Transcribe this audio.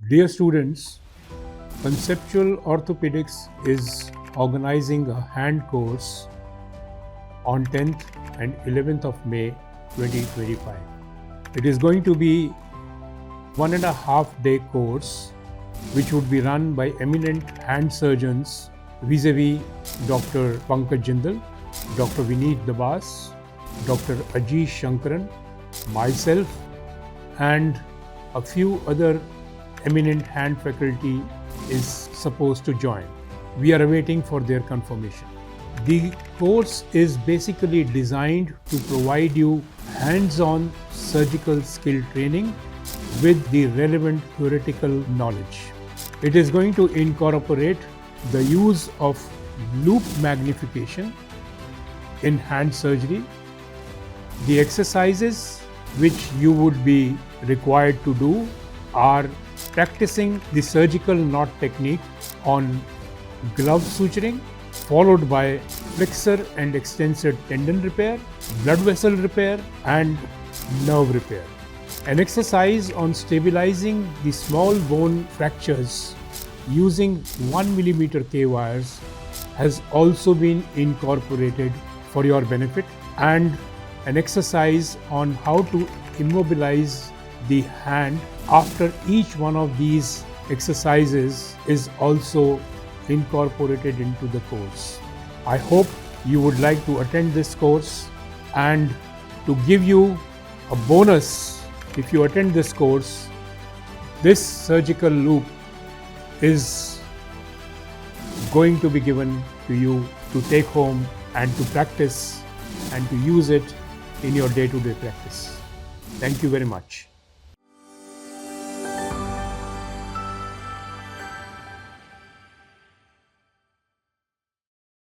Dear students, Conceptual Orthopedics is organizing a hand course on 10th and 11th of May 2025. It is going to be 1.5 day course which would be run by eminent hand surgeons vis-a-vis Dr. Pankaj Jindal, Dr. Vineet Dabas, Dr. Ajeesh Sankaran, myself and a few other eminent hand faculty is supposed to join. We are awaiting for their confirmation. The course is basically designed to provide you hands-on surgical skill training with the relevant theoretical knowledge. It is going to incorporate the use of loupe magnification in hand surgery. The exercises which you would be required to do are practicing the surgical knot technique on glove suturing, followed by Flexor and Extensor tendon repair, blood vessel repair and nerve repair. An exercise on stabilizing the small bone fractures using 1mm K-wires has also been incorporated for your benefit, and an exercise on how to immobilize the hand after each one of these exercises is also incorporated into the course. I hope you would like to attend this course, and to give you a bonus, if you attend this course, this surgical loupe is going to be given to you to take home and to practice and to use it in your day-to-day practice. Thank you very much.